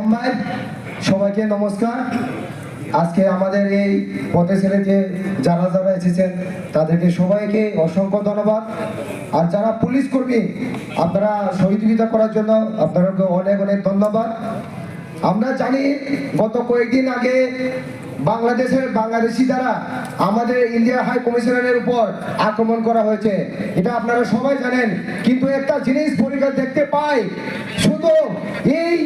মোহাম্মদ, সবাইকে নমস্কার। আজকে আমাদের এই পথে ছেড়েতে যারা যারা এসেছেন তাদেরকে সবাইকে অসংখ্য ধন্যবাদ। আর যারা পুলিশ কর্মী আপনারা সহযোগিতা করার জন্য আপনাদেরকে অনেক অনেক ধন্যবাদ। আমরা জানি গত কয়েকদিন আগে বাংলাদেশি দ্বারা আমাদের ইন্ডিয়া হাই কমিশনারের উপর আক্রমণ করা হয়েছে, এটা আপনারা সবাই জানেন। কিন্তু একটা জিনিস পরিষ্কার দেখতে পাই, শুধু এই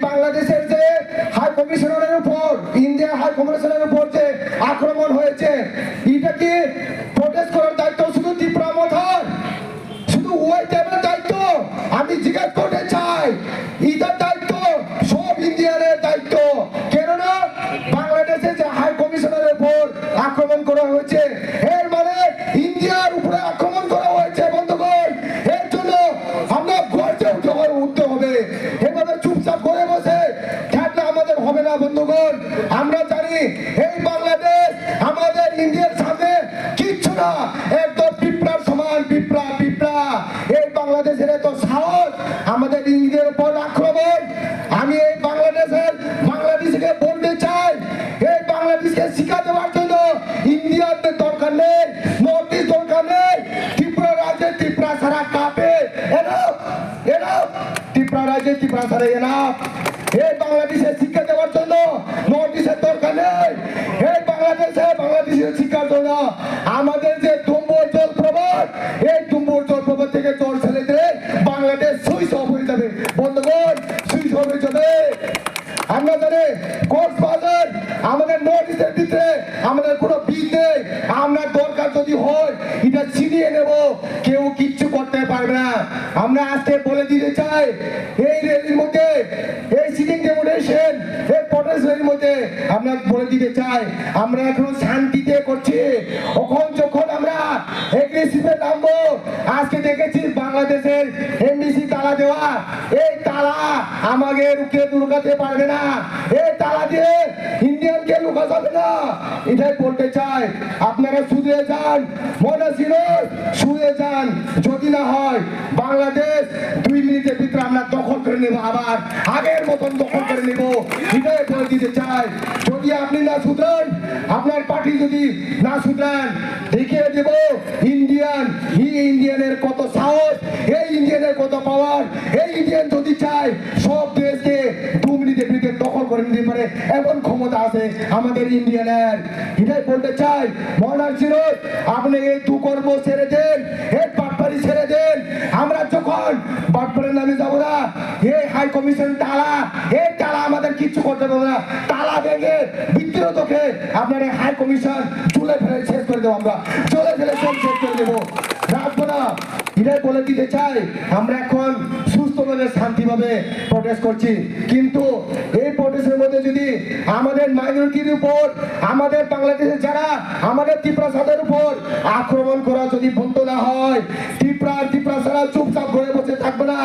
বাংলাদেশের যে হাই কমিশনারের উপর, ইন্ডিয়া হাই কমিশনারের উপর যে আক্রমণ হয়েছে, এটা কি প্রোটেস্ট করার দায়িত্ব শুধু ত্রিপুরা মথার, শুধু ওই টাইপের দায়িত্ব? আমি জিজ্ঞেস করতে চাই, এটার দায়িত্ব সব ইন্ডিয়ানের দায়িত্ব। কেননা বাংলাদেশে যে হাই কমিশনারের উপর আক্রমণ করা হয়েছে, এর মানে ইন্ডিয়ার উপরে আক্রমণ করা হয়েছে বন্ধুগণ। এর জন্য আমরা গর্জে উঠতে হবে। এভাবে চুপচাপ করে বসে থাকলে আমাদের হবে না বন্ধুগণ। আমরা জানি এই বাংলাদেশ আমাদের ইন্ডিয়ার সামনে কিচ্ছু না, একদম পিঁপড়ার সমান। পিঁপড়া এই বাংলাদেশের এত সাহস আমাদের ইন্ডিয়ার উপর আক্রমণ। আমি এই বাংলাদেশকে বলতে চাই, এই বাংলাদেশকে শিক্ষা দেওয়ার জন্য ইন্ডিয়াতে দরকার নেই, নর্থ ইস্ট দরকার নেই। ত্রিপুরা রাজ্যে ত্রিপুরা ছাড়া কাঁপে, ত্রিপুরা রাজ্যে ত্রিপুরা ছাড়া এনাফ। এই বাংলাদেশে শিক্ষা দেওয়ার জন্য নর্থ ইস্টের দরকার নেই। এই বাংলাদেশের শিক্ষার জন্য আমাদের যে তুম্বুর জলপ্রপাত, এই তুম্বুর জলপ্রপাত থেকে জল ছেড়ে দিলে বাংলাদেশ সুইচ অফ হয়ে যাবে বন্ধুগণ, সুইচ অফ হয়ে যাবে। আমরা জানি কক্সবাজার আমাদের নর্থ ইস্টের ভিতরে আমাদের কোনো বীজ নেই। আমরা দরকার যদি হয় এটা ছিনিয়ে নেব, কেউ কিচ্ছু করতে পারবে না। আমরা আজকে বলে দিতে চাই, এই র্যালির মধ্যে, এই সিটিং ডেমোনেশন, এই প্রটেস্ট র্যালির মধ্যে আমরা বলে দিতে চাই, আমরা এখন শান্তিতে করছি। যখন আমরা এগ্রেসিভে নামবো, আজকে দেখেছি বাংলাদেশের এমবিসি তালা দেওয়া, এই তালা আমাকে লুকাতে পারবে না। এই তালা দিয়ে ইন্ডিয়ানকে লুকা যাবে না। এটাই বলতে চাই, আপনারা শুধরে যান, মনে ছিল শুয়ে যান। যদি না হয় বাংলাদেশ 2 মিনিটের ভিতরে আমরা দখল করে নেব, আবার আগের মতন দখল করে নেব। এটাই বলে দিতে চাই, যদি আপনি না শুধরান, আপনার পার্টি যদি না শুধরান, দেখিয়ে দেব ইন্ডিয়ানের কত সাহস, এই ইন্ডিয়ানের কত পাওয়ার। এই ইন্ডিয়ান যদি চায় সব দেশকে 2 মিনিটের ভিতরে দখল করে নিতে পারে, এমন ক্ষমতা আছে আমাদের ইন্ডিয়ানের। এটাই বলতে চাই, মনার ছিল আপনি এই দুকর্ম ছেড়ে দেন, এই বাটপারি ছেড়ে দেন। আমরা যখন বাটপারের নামে যাবো না, এই হাই কমিশন তালা, এই তালা আমাদের কিচ্ছু করতে পারবে না। তালা ভেঙে বিদ্রোহকে আপনার এই হাই কমিশন চুলে ফেলে শেষ করে দেবো, আমরা চলে ফেলে শেষ করে দেবো, রাখবো না। এটাই বলে দিতে চাই, আমরা এখন সুস্থভাবে শান্তিভাবে প্রটেস্ট করছি, কিন্তু এই প্রটেস্টের মধ্যে যদি আমাদের মাইনরিটির উপর, আমাদের বাংলাদেশের যারা আমাদের ত্রিপুরা সাদের উপর আক্রমণ করা যদি বন্ধ না হয়, ত্রিপুরা ছাড়া চুপচাপ ঘরে বসে থাকবে না,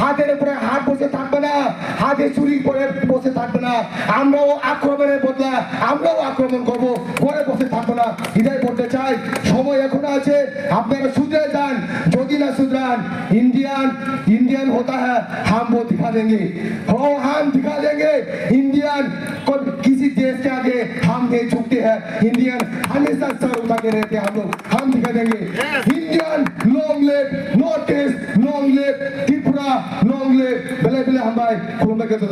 হাতের উপরে হাত বসে থাকবে না, হাতে চুরি করে বসে থাকবে না। আমরাও আক্রমণের বদলা আমরাও আক্রমণ করবো, ঘরে বসে থাকবো না। এটাই বলতে চাই, সময় এখনো আছে, আপনারা শুধরে যান। যদি ना सुधरान, इंडियन होता है, हम वो दिखा देंगे, हम दिखा देंगे। इंडियन को किसी देश के आगे हम नहीं झुकते हैं। इंडियन हमेशा सर उठा के रहते हैं, हम दिखा देंगे। Indian long live north east, long live Tripura, long live बेले हम भाई खुलम के तो